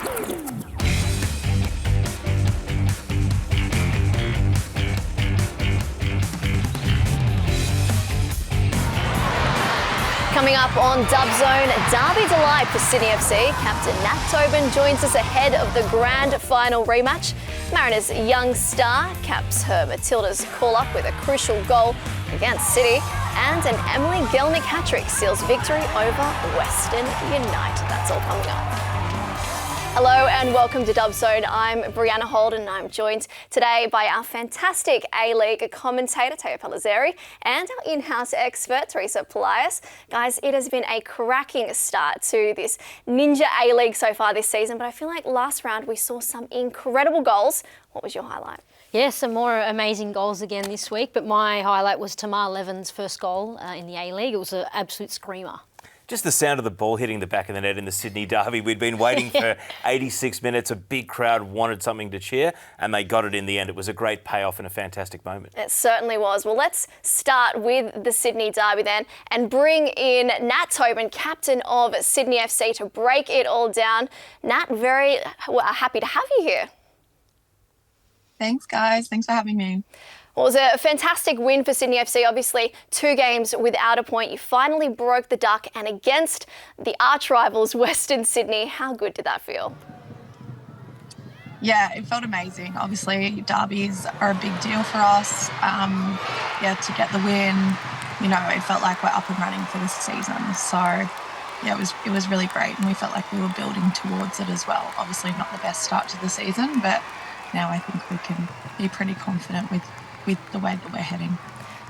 Coming up on Dub Zone, Derby delight for Sydney FC. Captain Nat Tobin joins us ahead of the grand final rematch. Mariners' young star caps her Matilda's call-up with a crucial goal against City. And an Emily Gielnik hat-trick seals victory over Western United. That's all coming up. Hello and welcome to Dub Zone. I'm Breanna Holden and I'm joined today by our fantastic A-League commentator, Pellizzeri, and our in-house expert, Teresa, Polias. Guys, it has been a cracking start to this Ninja A-League so far this season, but I feel like last round we saw some incredible goals. What was your highlight? Yeah, some more amazing goals again this week, but my highlight was Tamar Levin's first goal in the A-League. It was an absolute screamer. Just the sound of the ball hitting the back of the net in the Sydney derby. We'd been waiting for 86 minutes. A big crowd wanted something to cheer, and they got it in the end. It was a great payoff and a fantastic moment. It certainly was. Well, let's start with the Sydney derby then and bring in Nat Tobin, captain of Sydney FC, to break it all down. Nat, very happy to have you here. Thanks, guys. Thanks for having me. Well, it was a fantastic win for Sydney FC. Obviously, 2 games without a point. You finally broke the duck, and against the arch rivals, Western Sydney. How good did that feel? Yeah, it felt amazing. Obviously, derbies are a big deal for us. To get the win, it felt like we're up and running for this season. So, yeah, it was really great, and we felt like we were building towards it as well. Obviously, not the best start to the season, but now I think we can be pretty confident with the way that we're heading.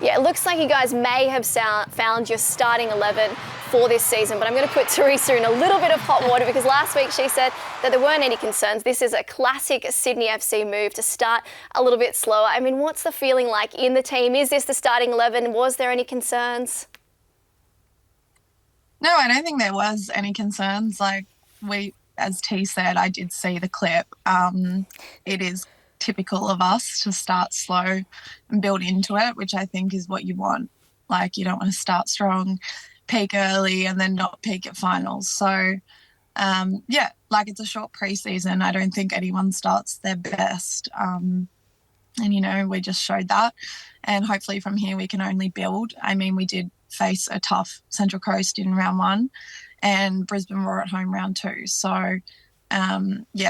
Yeah, it looks like you guys may have found your starting 11 for this season, but I'm going to put Teresa in a little bit of hot water because last week she said that there weren't any concerns. This is a classic Sydney FC move to start a little bit slower. I mean, what's the feeling like in the team? Is this the starting 11? Was there any concerns? No, I don't think there was any concerns. As T said, I did see the clip. It is typical of us to start slow and build into it, which I think is what you want. You don't want to start strong, peak early, and then not peak at finals. So, it's a short pre-season. I don't think anyone starts their best. We just showed that. And hopefully from here we can only build. I mean, we did face a tough Central Coast in round 1 and Brisbane were at home round 2. So,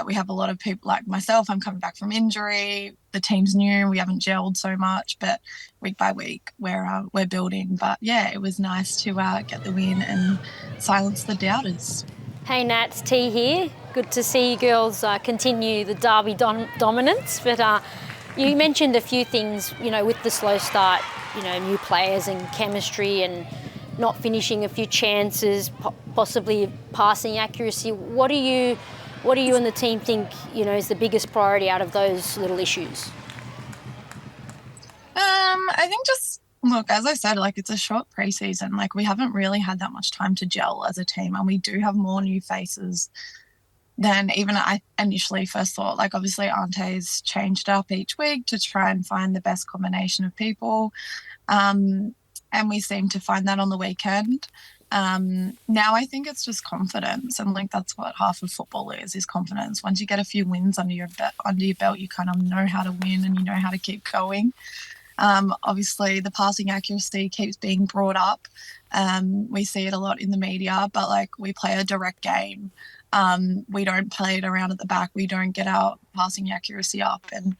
we have a lot of people like myself. I'm coming back from injury. The team's new. We haven't gelled so much, but week by week we're building. But yeah, it was nice to get the win and silence the doubters. Hey Nat, it's T here. Good to see you girls continue the derby dominance. But you mentioned a few things, with the slow start, new players and chemistry and not finishing a few chances, possibly passing accuracy. What do you and the team think, is the biggest priority out of those little issues? I think look, as I said, it's a short pre-season. We haven't really had that much time to gel as a team, and we do have more new faces than even I initially first thought. Obviously, Ante's changed up each week to try and find the best combination of people. And we seem to find that on the weekend. Now I think it's just confidence, and that's what half of football is confidence. Once you get a few wins under your belt, you kind of know how to win and you know how to keep going. Obviously, the passing accuracy keeps being brought up. We see it a lot in the media, but we play a direct game. We don't play it around at the back. We don't get our passing accuracy up, and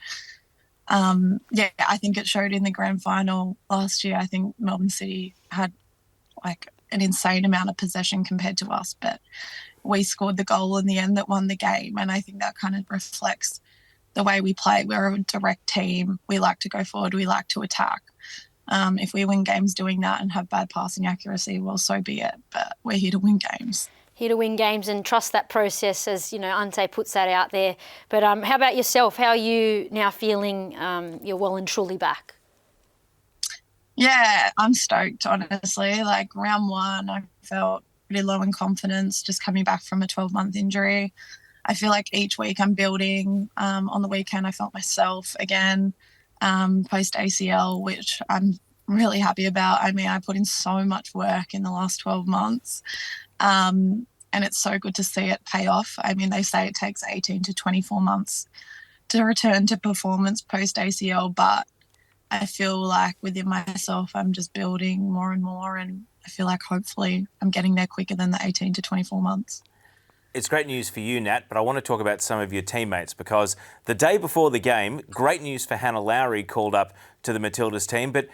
I think it showed in the grand final last year. I think Melbourne City had an insane amount of possession compared to us, but we scored the goal in the end that won the game. And I think that kind of reflects the way we play. We're a direct team. We like to go forward. We like to attack. If we win games doing that and have bad passing accuracy, well, so be it. But we're here to win games. Here to win games and trust that process, as Ante puts that out there. But how about yourself? How are you now feeling? You're well and truly back. Yeah, I'm stoked, honestly. Round 1, I felt pretty low in confidence just coming back from a 12-month injury. I feel like each week I'm building. On the weekend, I felt myself again post ACL, which I'm really happy about. I mean, I put in so much work in the last 12 months. And And it's so good to see it pay off. I mean, they say it takes 18 to 24 months to return to performance post ACL, but I feel like within myself, I'm just building more and more, and I feel like hopefully I'm getting there quicker than the 18 to 24 months. It's great news for you, Nat, but I want to talk about some of your teammates, because the day before the game, great news for Hannah Lowry called up to the Matildas team, but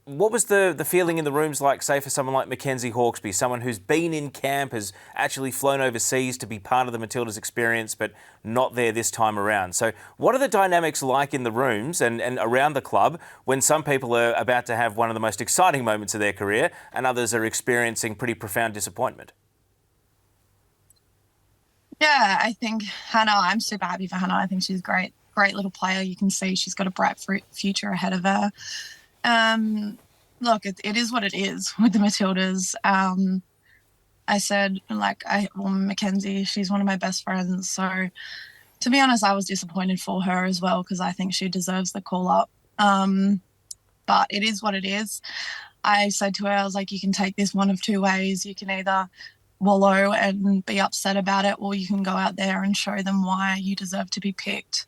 what was the feeling in the rooms like, say, for someone like Mackenzie Hawkesby, someone who's been in camp, has actually flown overseas to be part of the Matildas experience, but not there this time around? So what are the dynamics like in the rooms and around the club when some people are about to have one of the most exciting moments of their career and others are experiencing pretty profound disappointment? Yeah, I think Hannah, I'm super happy for Hannah. I think she's a great little player. You can see she's got a bright future ahead of her. Look, it is what it is with the Matildas. I said, Mackenzie, she's one of my best friends. So to be honest, I was disappointed for her as well, because I think she deserves the call up. But it is what it is. I said to her, I was like, you can take this one of two ways. You can either wallow and be upset about it, or you can go out there and show them why you deserve to be picked.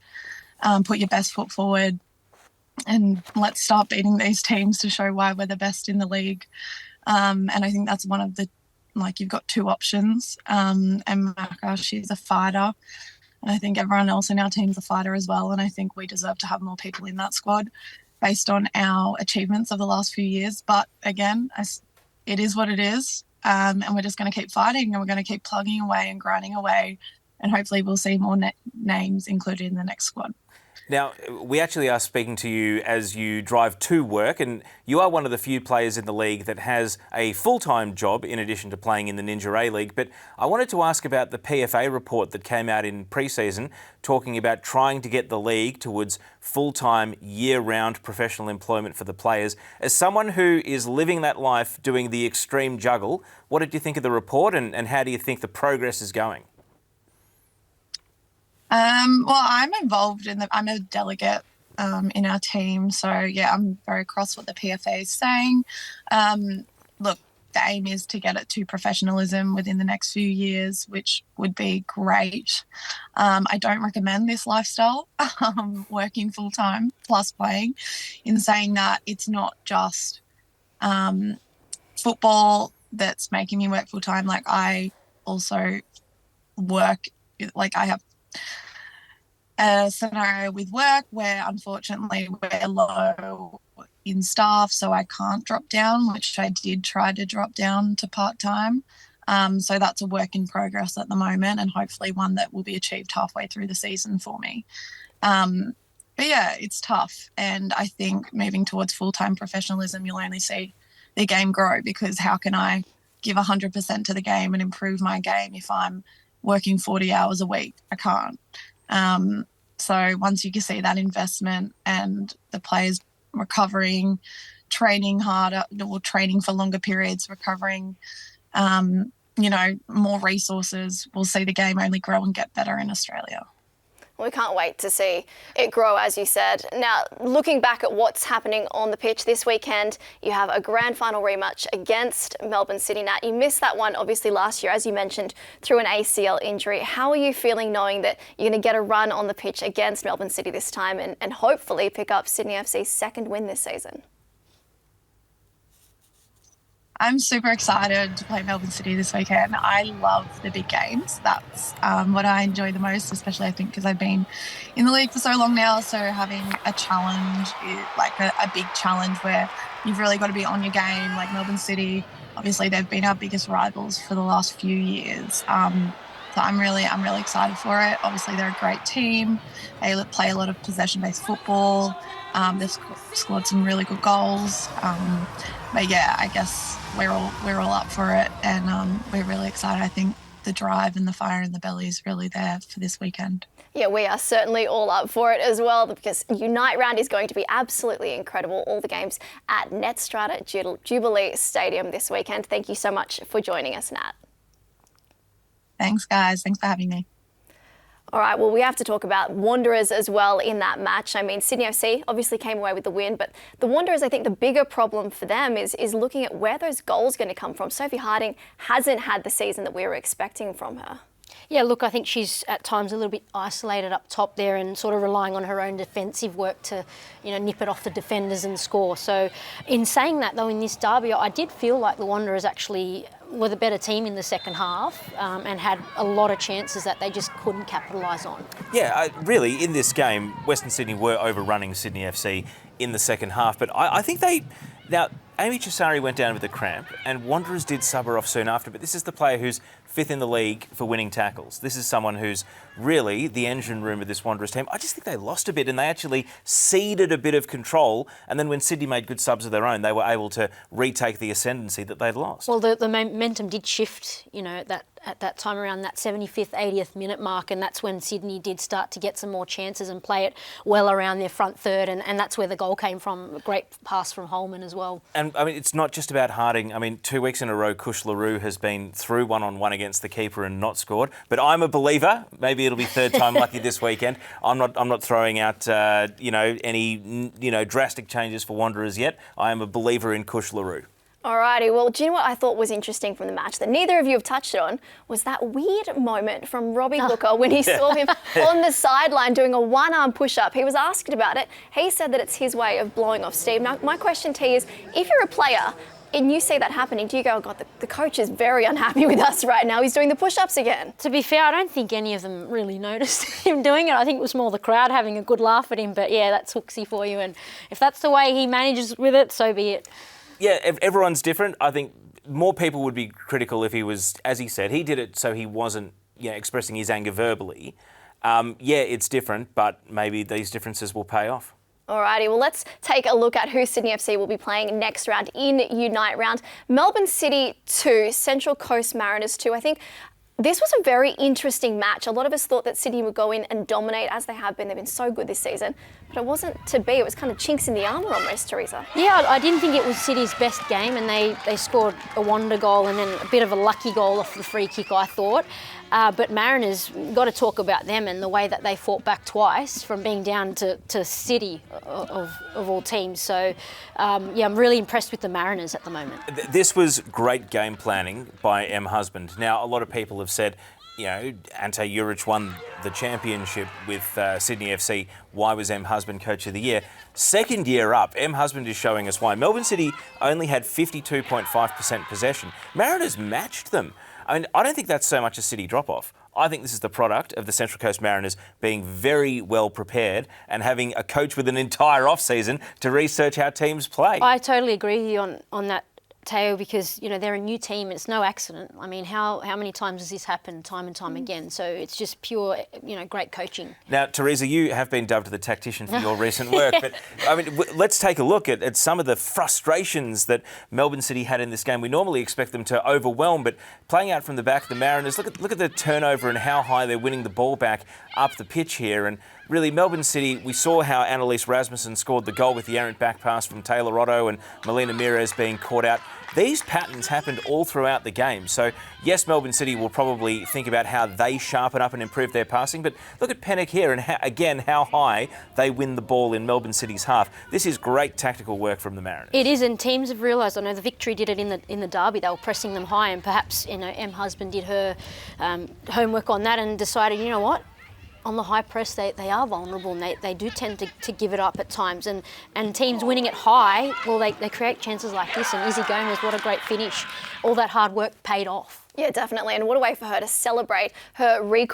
Put your best foot forward, and let's start beating these teams to show why we're the best in the league. And I think that's one of the, you've got two options. And Maka, she's a fighter. And I think everyone else in our team's a fighter as well. And I think we deserve to have more people in that squad based on our achievements of the last few years. But again, it is what it is. And we're just going to keep fighting, and we're going to keep plugging away and grinding away. And hopefully we'll see more names included in the next squad. Now, we actually are speaking to you as you drive to work, and you are one of the few players in the league that has a full-time job in addition to playing in the Ninja A-League. But I wanted to ask about the PFA report that came out in pre-season, talking about trying to get the league towards full-time, year-round professional employment for the players. As someone who is living that life doing the extreme juggle, what did you think of the report, and how do you think the progress is going? Well, I'm involved I'm a delegate in our team. So, yeah, I'm very across what the PFA is saying. Look, the aim is to get it to professionalism within the next few years, which would be great. I don't recommend this lifestyle, working full-time plus playing, in saying that it's not just football that's making me work full-time. I also work, I have a scenario with work where unfortunately we're low in staff, so I can't drop down, which I did try to drop down to part-time. So that's a work in progress at the moment, and hopefully one that will be achieved halfway through the season for me. But yeah, it's tough. And I think moving towards full-time professionalism, you'll only see the game grow, because how can I give 100% to the game and improve my game if I'm working 40 hours a week? I can't. So once you can see that investment and the players recovering, training harder, or training for longer periods, recovering, more resources, we'll see the game only grow and get better in Australia. We can't wait to see it grow, as you said. Now, looking back at what's happening on the pitch this weekend, you have a grand final rematch against Melbourne City. Nat, you missed that one, obviously, last year, as you mentioned, through an ACL injury. How are you feeling knowing that you're going to get a run on the pitch against Melbourne City this time and hopefully pick up Sydney FC's second win this season? I'm super excited to play Melbourne City this weekend. I love the big games. That's what I enjoy the most, especially I think because I've been in the league for so long now. So having a challenge, a big challenge where you've really got to be on your game, like Melbourne City, obviously they've been our biggest rivals for the last few years. So I'm really excited for it. Obviously they're a great team. They play a lot of possession-based football. They've scored some really good goals. But yeah, I guess we're all up for it, and we're really excited. I think the drive and the fire in the belly is really there for this weekend. Yeah, we are certainly all up for it as well, because Unite Round is going to be absolutely incredible. All the games at Netstrata Jubilee Stadium this weekend. Thank you so much for joining us, Nat. Thanks, guys. Thanks for having me. All right, well, we have to talk about Wanderers as well in that match. I mean, Sydney FC obviously came away with the win, but the Wanderers, I think the bigger problem for them is looking at where those goals are going to come from. Sophie Harding hasn't had the season that we were expecting from her. Yeah, look, I think she's at times a little bit isolated up top there and sort of relying on her own defensive work to, nip it off the defenders and score. So in saying that, though, in this derby, I did feel like the Wanderers actually were the better team in the second half and had a lot of chances that they just couldn't capitalise on. Yeah, really, in this game, Western Sydney were overrunning Sydney FC in the second half, but I think they... Now, Amy Chisari went down with a cramp and Wanderers did sub her off soon after, but this is the player who's fifth in the league for winning tackles. This is someone who's really the engine room of this Wanderers team. I just think they lost a bit and they actually ceded a bit of control, and then when Sydney made good subs of their own, they were able to retake the ascendancy that they'd lost. Well, the momentum did shift, at that time around that 75th, 80th minute mark, and that's when Sydney did start to get some more chances and play it well around their front third, and that's where the goal came from. A great pass from Holman as well. And, I mean, it's not just about Harding. I mean, 2 weeks in a row, Kush LaRue has been through one-on-one against the keeper and not scored. But I'm a believer. Maybe it'll be third time lucky this weekend. I'm not throwing out, any, drastic changes for Wanderers yet. I am a believer in Kush LaRue. Alrighty, well, do you know what I thought was interesting from the match that neither of you have touched on was that weird moment from Robbie Hooker when he saw him on the sideline doing a one-arm push-up. He was asked about it. He said that it's his way of blowing off steam. Now, my question to you is, if you're a player and you see that happening, do you go, oh God, the coach is very unhappy with us right now. He's doing the push-ups again. To be fair, I don't think any of them really noticed him doing it. I think it was more the crowd having a good laugh at him. But yeah, that's Hooksy for you. And if that's the way he manages with it, so be it. Yeah, everyone's different. I think more people would be critical if he was, as he said, he did it so he wasn't expressing his anger verbally. Yeah, it's different, but maybe these differences will pay off. Alrighty, well, let's take a look at who Sydney FC will be playing next round in Unite round. Melbourne City 2, Central Coast Mariners 2. I think this was a very interesting match. A lot of us thought that Sydney would go in and dominate, as they have been. They've been so good this season. But it wasn't to be. It was kind of chinks in the armour almost, Teresa. Yeah, I didn't think it was City's best game, and they scored a wonder goal and then a bit of a lucky goal off the free kick, I thought. But Mariners, got to talk about them and the way that they fought back twice from being down to City of all teams. So, I'm really impressed with the Mariners at the moment. This was great game planning by M. Husband. Now, a lot of people have said, Ante Juric won the championship with Sydney FC. Why was M. Husband Coach of the Year? Second year up, M. Husband is showing us why. Melbourne City only had 52.5% possession. Mariners matched them. I mean, I don't think that's so much a City drop-off. I think this is the product of the Central Coast Mariners being very well prepared and having a coach with an entire off-season to research how teams play. I totally agree with you on that, Teo, because they're a new team. It's no accident. I mean, how many times has this happened time and time again? So it's just pure, great coaching. Now, Teresa, you have been dubbed the tactician for your recent work, but I mean, let's take a look at some of the frustrations that Melbourne City had in this game. We normally expect them to overwhelm, but playing out from the back of the Mariners, look at the turnover and how high they're winning the ball back up the pitch here. And really, Melbourne City, we saw how Annalise Rasmussen scored the goal with the errant back pass from Taylor Otto and Melina Mires being caught out. These patterns happened all throughout the game. So, yes, Melbourne City will probably think about how they sharpen up and improve their passing, but look at Pennock here and how high they win the ball in Melbourne City's half. This is great tactical work from the Mariners. It is, and teams have realised. I know the Victory did it in the derby. They were pressing them high, and perhaps M. Husband did her homework on that and decided, you know what? On the high press, they are vulnerable and they do tend to give it up at times. And teams winning it high, well, they create chances like this. And Izzy Gomez, what a great finish. All that hard work paid off. Yeah, definitely. And what a way for her to celebrate her her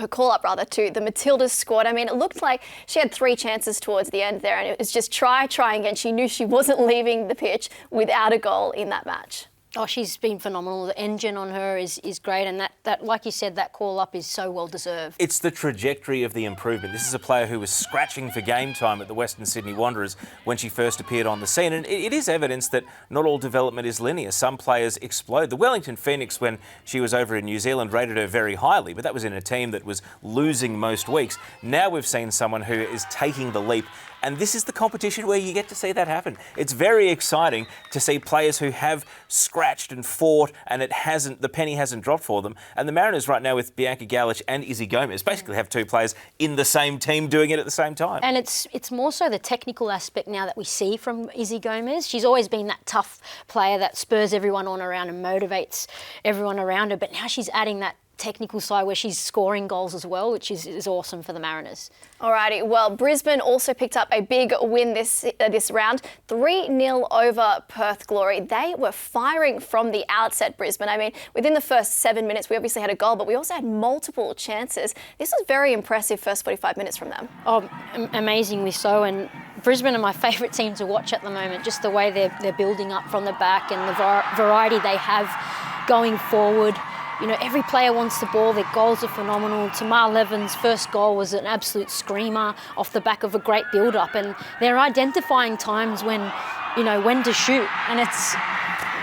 call-up to the Matildas squad. I mean, it looked like she had 3 chances towards the end there, and it was just try again. She knew she wasn't leaving the pitch without a goal in that match. Oh, she's been phenomenal. The engine on her is great, and that, like you said, that call-up is so well-deserved. It's the trajectory of the improvement. This is a player who was scratching for game time at the Western Sydney Wanderers when she first appeared on the scene, and it is evidence that not all development is linear. Some players explode. The Wellington Phoenix, when she was over in New Zealand, rated her very highly, but that was in a team that was losing most weeks. Now we've seen someone who is taking the leap And this is the competition where you get to see that happen. It's very exciting to see players who have scratched and fought and the penny hasn't dropped for them. And the Mariners right now with Bianca Gallich and Izzy Gomez basically have two players in the same team doing it at the same time. And it's more so the technical aspect now that we see from Izzy Gomez. She's always been that tough player that spurs everyone on around and motivates everyone around her. But now she's adding that technical side where she's scoring goals as well, which is awesome for the Mariners. Alrighty, well, Brisbane also picked up a big win this round, 3-0 over Perth Glory. They were firing from the outset, Brisbane. I mean, within the first 7 minutes, we obviously had a goal, but we also had multiple chances. This was very impressive first 45 minutes from them. Oh, amazingly so. And Brisbane are my favourite team to watch at the moment, just the way they're building up from the back and the variety they have going forward. You know, every player wants the ball. Their goals are phenomenal. Tamar Levin's first goal was an absolute screamer off the back of a great build-up. And they're identifying times when to shoot. And it's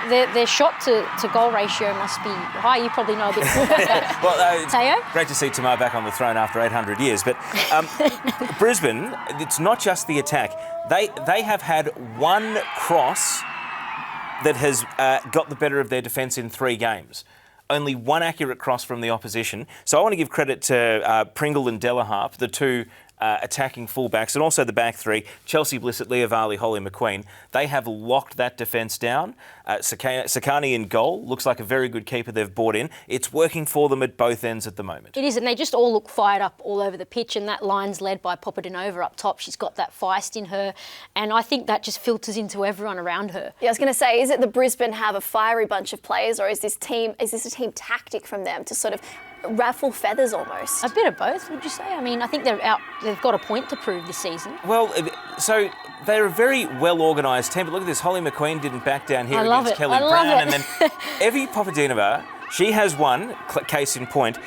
their shot to goal ratio must be high. You probably know a bit more about that. Well, Teo? Great to see Tamar back on the throne after 800 years. But Brisbane, it's not just the attack. They have had one cross that has got the better of their defence in 3 games. Only one accurate cross from the opposition. So I want to give credit to Pringle and Delaharp, the two attacking fullbacks, and also the back three, Chelsea Blissett, Leah Varley, Holly McQueen. They have locked that defence down. Sakani in goal looks like a very good keeper they've brought in. It's working for them at both ends at the moment. It is, and they just all look fired up all over the pitch, and that line's led by Popadinova up top. She's got that feist in her, and I think that just filters into everyone around her. Yeah, I was going to say, is it the Brisbane have a fiery bunch of players, or is this a team tactic from them to sort of raffle feathers almost? A bit of both, would you say? I mean, I think they've got a point to prove this season. Well, so they're a very well-organised team, but look at this, Holly McQueen didn't back down here against Kelly Brown. And then Evie Popadinova, she has one, case in point,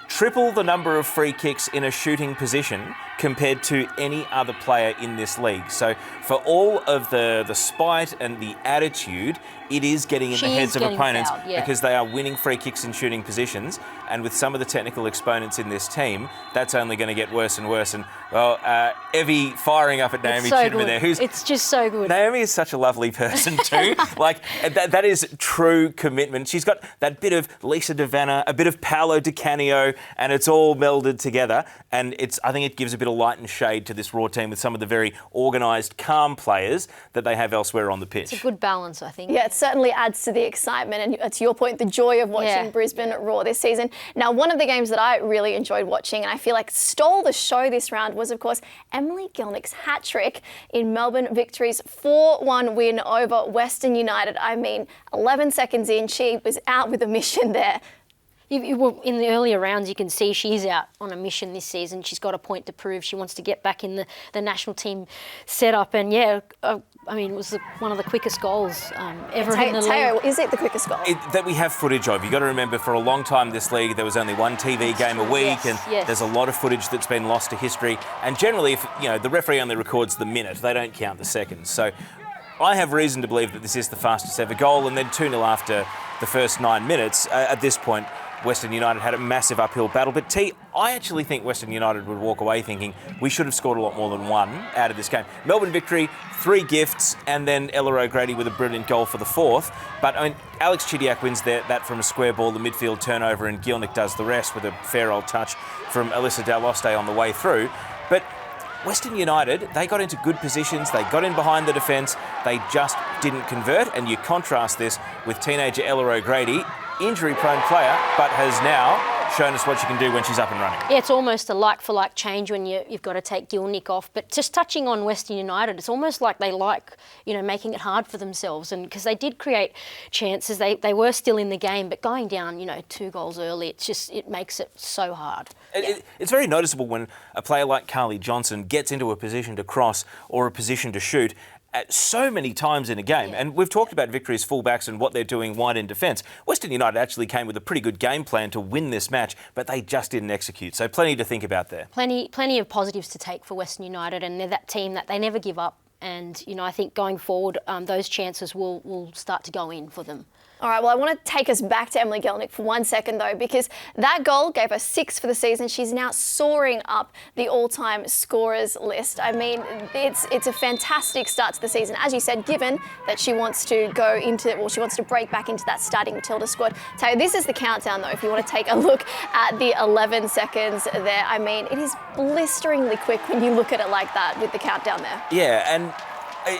triple the number of free kicks in a shooting position compared to any other player in this league. So for all of the spite and the attitude, it is getting in the heads of opponents because they are winning free kicks in shooting positions. And with some of the technical exponents in this team, that's only going to get worse and worse. And, well, Evie firing up at Naomi Chidima there. It's just so good. Naomi is such a lovely person too. Like, that is true commitment. She's got that bit of Lisa DeVanna, a bit of Paolo Di Canio, and it's all melded together. And I think it gives a bit of light and shade to this Raw team with some of the very organised, calm players that they have elsewhere on the pitch. It's a good balance, I think. Yeah, it certainly adds to the excitement and, to your point, the joy of watching Brisbane Raw this season. Now, one of the games that I really enjoyed watching and I feel like stole the show this round was, of course, Emily Gielnik's hat-trick in Melbourne Victory's 4-1 win over Western United. I mean, 11 seconds in, she was out with a mission there. In the earlier rounds, you can see she's out on a mission this season. She's got a point to prove. She wants to get back in the national team setup. And I mean, it was one of the quickest goals ever in the league. Is it the quickest goal? That we have footage of. You've got to remember, for a long time, this league, there was only one TV game a week, and there's a lot of footage that's been lost to history. And generally, if the referee only records the minute, they don't count the seconds. So I have reason to believe that this is the fastest ever goal, and then 2-0 after the first 9 minutes. At this point, Western United had a massive uphill battle. But I actually think Western United would walk away thinking we should have scored a lot more than one out of this game. Melbourne Victory, 3 gifts, and then Ella O'Grady with a brilliant goal for the 4th. But I mean, Alex Chidiac wins that from a square ball, the midfield turnover, and Gielnik does the rest with a fair old touch from Alyssa Daloste on the way through. But Western United, they got into good positions, they got in behind the defence, they just didn't convert. And you contrast this with teenager Ella O'Grady, injury-prone player, but has now shown us what she can do when she's up and running. Yeah, it's almost a like-for-like change when you've got to take Gielnik off. But just touching on Western United, it's almost like they like, making it hard for themselves. And because they did create chances, they were still in the game, but going down, 2 goals early, it makes it so hard. It's very noticeable when a player like Carly Johnson gets into a position to cross or a position to shoot so many times in a game. And we've talked about Victory's fullbacks and what they're doing wide in defence. Western United actually came with a pretty good game plan to win this match, but they just didn't execute. So plenty to think about there. Plenty of positives to take for Western United, and they're that team that they never give up. And, I think going forward, those chances will start to go in for them. All right, well, I want to take us back to Emily Gielnik for 1 second, though, because that goal gave her 6 for the season. She's now soaring up the all-time scorers list. I mean, it's a fantastic start to the season, as you said, given that she wants to she wants to break back into that starting Matilda squad. Tayo, this is the countdown, though, if you want to take a look at the 11 seconds there. I mean, it is blisteringly quick when you look at it like that with the countdown there. Yeah, and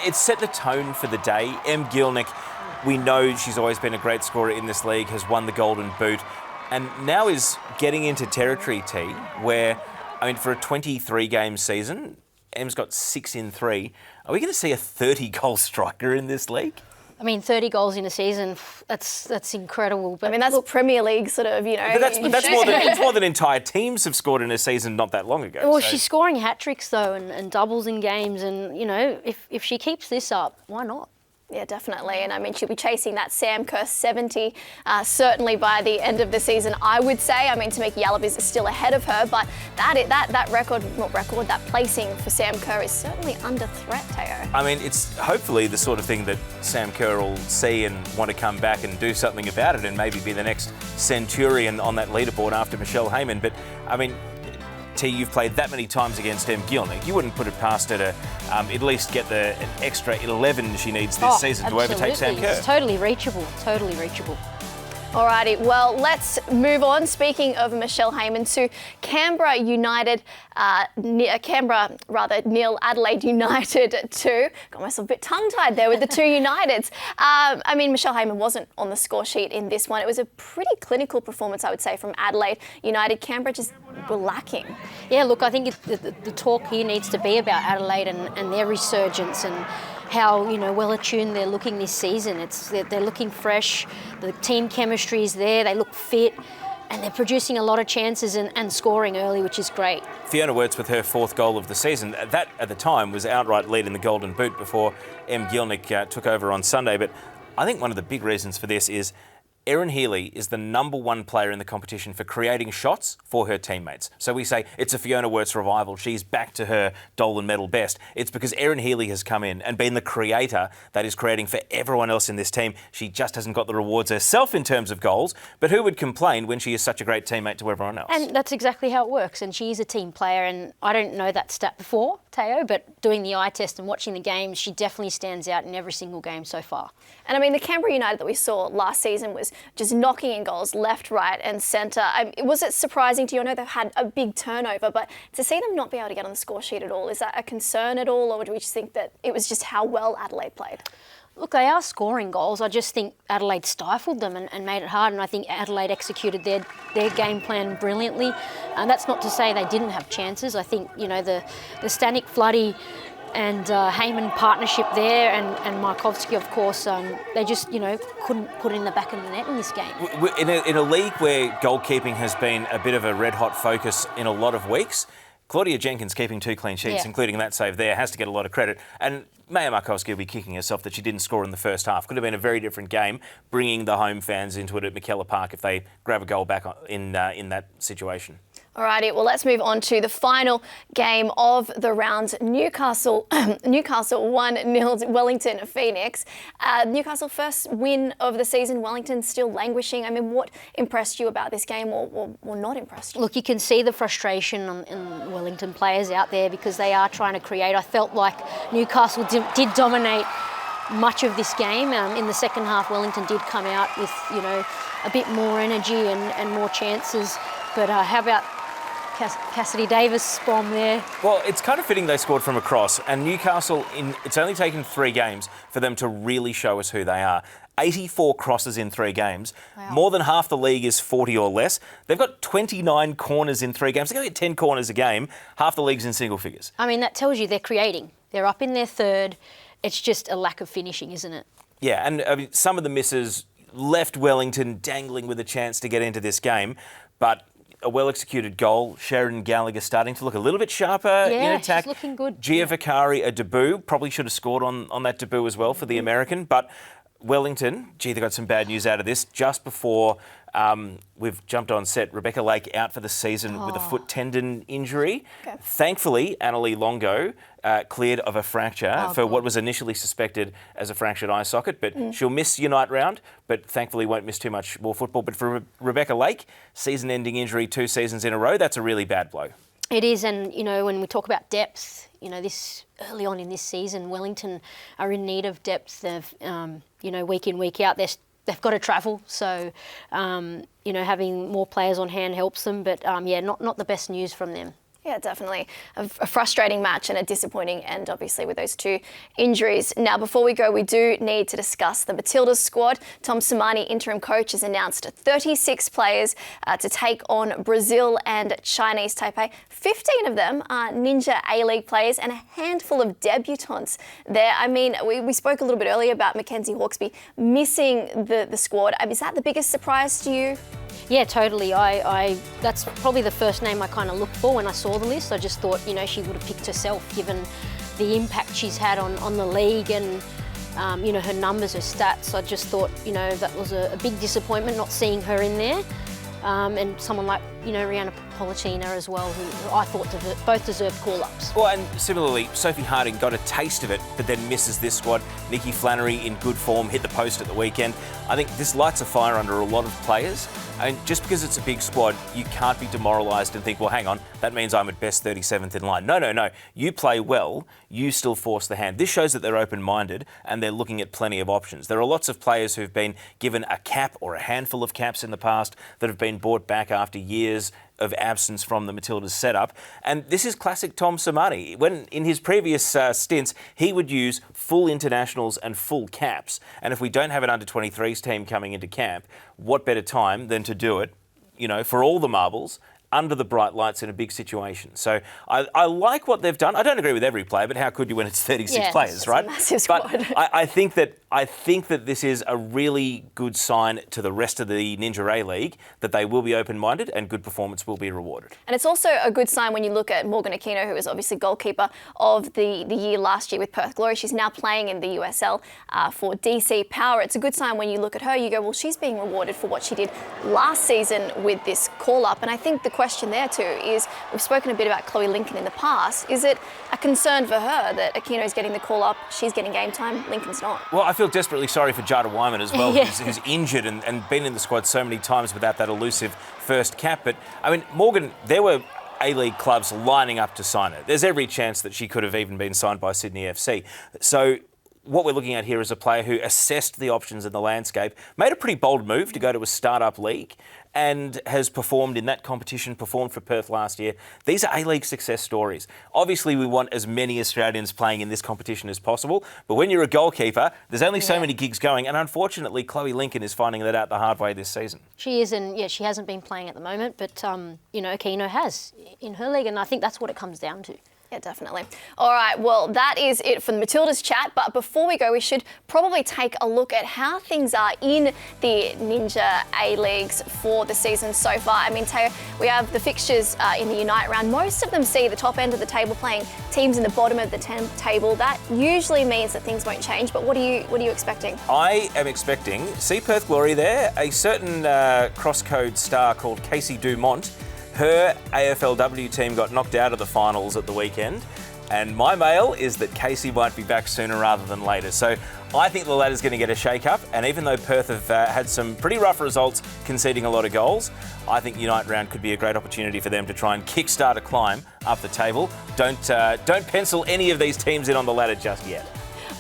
it set the tone for the day. Em Gielnik, we know she's always been a great scorer in this league, has won the Golden Boot, and now is getting into territory, T, where, I mean, for a 23-game season, Em's got 6 in 3. Are we going to see a 30-goal striker in this league? I mean, 30 goals in a season, that's incredible. But I mean, that's Premier League sort of, you know. But it's more than entire teams have scored in a season not that long ago. Well, she's scoring hat-tricks, though, and doubles in games. And, you know, if she keeps this up, why not? Yeah, definitely. And I mean, she'll be chasing that Sam Kerr 70 certainly by the end of the season, I would say. I mean, Tamika Yallop is still ahead of her, but that placing for Sam Kerr is certainly under threat, Tayo. I mean, it's hopefully the sort of thing that Sam Kerr will see and want to come back and do something about it and maybe be the next centurion on that leaderboard after Michelle Heyman. But, I mean, T, you've played that many times against Em Gielnik. You wouldn't put it past her to at least get an extra 11 she needs this season to overtake Sam Kerr. It's totally reachable, totally reachable. Alrighty, well, let's move on. Speaking of Michelle Heyman, to Canberra United, nil, Adelaide United 2. Got myself a bit tongue-tied there with the two Uniteds. I mean, Michelle Heyman wasn't on the score sheet in this one. It was a pretty clinical performance, I would say, from Adelaide United. Canberra just were lacking. Yeah, look, I think the talk here needs to be about Adelaide and their resurgence and how, you know, well attuned they're looking this season. They're looking fresh. The team chemistry is there. They look fit, and they're producing a lot of chances and scoring early, which is great. Fiona Wirtz with her 4th goal of the season. That at the time was outright lead in the Golden Boot before Em Gielnik took over on Sunday. But I think one of the big reasons for this is Erin Healy is the #1 player in the competition for creating shots for her teammates. So we say it's a Fiona Wirtz revival. She's back to her Dolan medal best. It's because Erin Healy has come in and been the creator that is creating for everyone else in this team. She just hasn't got the rewards herself in terms of goals, but who would complain when she is such a great teammate to everyone else? And that's exactly how it works. And she is a team player, and I don't know that stat before, Tayo, but doing the eye test and watching the games, she definitely stands out in every single game so far. And I mean, the Canberra United that we saw last season was just knocking in goals left, right and centre. Was it surprising to you? I know they've had a big turnover, but to see them not be able to get on the score sheet at all, is that a concern at all, or do we just think that it was just how well Adelaide played? Look, they are scoring goals. I just think Adelaide stifled them and made it hard, and I think Adelaide executed their game plan brilliantly. And that's not to say they didn't have chances. I think, you know, the Stanek, Floody and Heyman partnership there, and Markovsky, of course, they just, you know, couldn't put it in the back of the net in this game. In a league where goalkeeping has been a bit of a red-hot focus in a lot of weeks, Claudia Jenkins keeping 2 clean sheets, including that save there, has to get a lot of credit. And Maya Markovsky will be kicking herself that she didn't score in the first half. Could have been a very different game, bringing the home fans into it at McKellar Park if they grab a goal back in that situation. Alrighty, well, let's move on to the final game of the round. Newcastle 1-0 Wellington Phoenix. Newcastle first win of the season. Wellington still languishing. I mean, what impressed you about this game or not impressed you? Look, you can see the frustration in Wellington players out there because they are trying to create. I felt like Newcastle did dominate much of this game. In the second half, Wellington did come out with, you know, a bit more energy and more chances. But how about Cassidy Davis bomb there? Well, it's kind of fitting they scored from a cross, and Newcastle, it's only taken 3 games for them to really show us who they are. 84 crosses in 3 games. Wow. More than half the league is 40 or less. They've got 29 corners in 3 games. They're going to get 10 corners a game. Half the league's in single figures. I mean, that tells you they're creating. They're up in their third. It's just a lack of finishing, isn't it? Yeah, and I mean, some of the misses left Wellington dangling with a chance to get into this game, but a well-executed goal. Sheridan Gallagher starting to look a little bit sharper in attack. She's looking good. Gia Vicari, a debut. Probably should have scored on that debut as well for the American. But Wellington, gee, they got some bad news out of this. Just before we've jumped on set, Rebecca Lake out for the season with a foot tendon injury. Okay. Thankfully, Annalie Longo cleared of a fracture for what was initially suspected as a fractured eye socket, but she'll miss Unite round, but thankfully won't miss too much more football. But for Rebecca Lake, season-ending injury 2 seasons in a row, that's a really bad blow. It is, and when we talk about depth, this early on in this season, Wellington are in need of depth. They've, week in, week out, they've got to travel, so having more players on hand helps them. But not the best news from them. Yeah, definitely a frustrating match and a disappointing end, obviously, with those 2 injuries. Now, before we go, we do need to discuss the Matildas squad. Tom Samani, interim coach, has announced 36 players to take on Brazil and Chinese Taipei. 15 of them are Ninja A-League players and a handful of debutants there. I mean, we spoke a little bit earlier about Mackenzie Hawkesby missing the squad. Is that the biggest surprise to you? Yeah, totally. I that's probably the first name I kind of looked for when I saw the list. I just thought, she would have picked herself, given the impact she's had on the league and, her numbers, her stats. I just thought, that was a big disappointment not seeing her in there. And someone like, Breanna Holden as well, who I thought both deserved call-ups. Well, and similarly, Sophie Harding got a taste of it, but then misses this squad. Nikki Flannery in good form, hit the post at the weekend. I think this lights a fire under a lot of players. And just because it's a big squad, you can't be demoralised and think, well, hang on, that means I'm at best 37th in line. No. You play well, you still force the hand. This shows that they're open-minded and they're looking at plenty of options. There are lots of players who've been given a cap or a handful of caps in the past that have been brought back after years of absence from the Matildas setup. And this is classic Tom Samani. When in his previous stints, he would use full internationals and full caps. And if we don't have an under-23s team coming into camp, what better time than to do it, for all the marbles, under the bright lights in a big situation. So I like what they've done. I don't agree with every player, but how could you when it's 36 players, right? It's a massive squad. But I think that this is a really good sign to the rest of the Ninja A-League that they will be open-minded and good performance will be rewarded. And it's also a good sign when you look at Morgan Aquino, who was obviously goalkeeper of the year last year with Perth Glory. She's now playing in the USL for DC Power. It's a good sign when you look at her, you go, well, she's being rewarded for what she did last season with this call-up. And I think the question there too is, we've spoken a bit about Chloe Lincoln in the past. Is it a concern for her that Aquino's getting the call-up, she's getting game time, Lincoln's not? Well, I feel desperately sorry for Jada Wyman as well, who's injured and been in the squad so many times without that elusive first cap. But, I mean, Morgan, there were A-League clubs lining up to sign her. There's every chance that she could have even been signed by Sydney FC. So what we're looking at here is a player who assessed the options in the landscape, made a pretty bold move to go to a start-up league, and has performed in that competition, performed for Perth last year. These are A-League success stories. Obviously, we want as many Australians playing in this competition as possible, but when you're a goalkeeper, there's only so many gigs going, and unfortunately, Chloe Lincoln is finding that out the hard way this season. She is, and she hasn't been playing at the moment, but, Aquino has in her league, and I think that's what it comes down to. Yeah, definitely. All right, well, that is it for the Matildas chat. But before we go, we should probably take a look at how things are in the Ninja A-Leagues for the season so far. I mean, Teo, we have the fixtures in the Unite round. Most of them see the top end of the table playing teams in the bottom of the table. That usually means that things won't change. But what are you expecting? I am expecting, see Perth Glory there, a certain cross-code star called Casey Dumont. Her AFLW team got knocked out of the finals at the weekend, and my mail is that Casey might be back sooner rather than later. So I think the ladder's going to get a shake-up, and even though Perth have had some pretty rough results conceding a lot of goals, I think Unite round could be a great opportunity for them to try and kickstart a climb up the table. Don't pencil any of these teams in on the ladder just yet.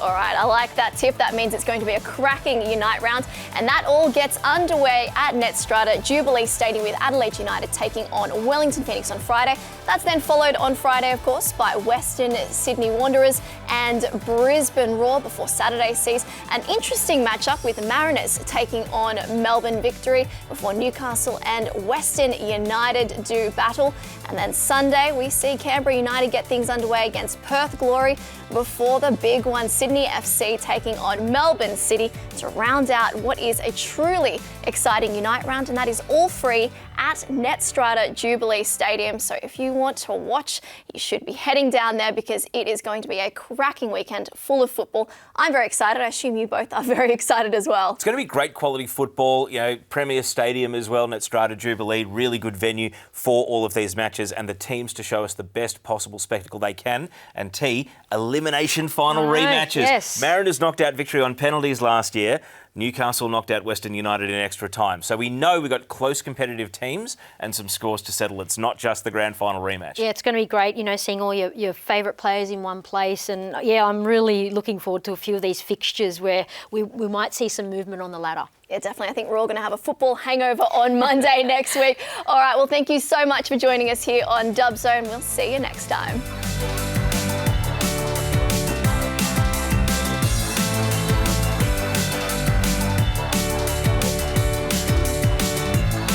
All right, I like that tip. That means it's going to be a cracking Unite round, and that all gets underway at Netstrata Jubilee Stadium with Adelaide United taking on Wellington Phoenix on Friday. That's then followed on Friday, of course, by Western Sydney Wanderers and Brisbane Roar before Saturday sees an interesting matchup with Mariners taking on Melbourne Victory before Newcastle and Western United do battle. And then Sunday, we see Canberra United get things underway against Perth Glory before the big one, Sydney FC taking on Melbourne City to round out what is a truly exciting Unite round, and that is all free at Netstrata Jubilee Stadium. So if you want to watch, you should be heading down there because it is going to be a cracking weekend full of football. I'm very excited. I assume you both are very excited as well. It's going to be great quality football, Premier Stadium as well, Netstrata Jubilee, really good venue for all of these matches and the teams to show us the best possible spectacle they can. And elimination final rematches. Yes. Mariners knocked out Victory on penalties last year. Newcastle knocked out Western United in extra time. So we know we've got close competitive teams and some scores to settle. It's not just the grand final rematch. Yeah, it's going to be great, seeing all your favourite players in one place. And yeah, I'm really looking forward to a few of these fixtures where we might see some movement on the ladder. Yeah, definitely. I think we're all going to have a football hangover on Monday next week. All right, well, thank you so much for joining us here on Dub Zone. We'll see you next time.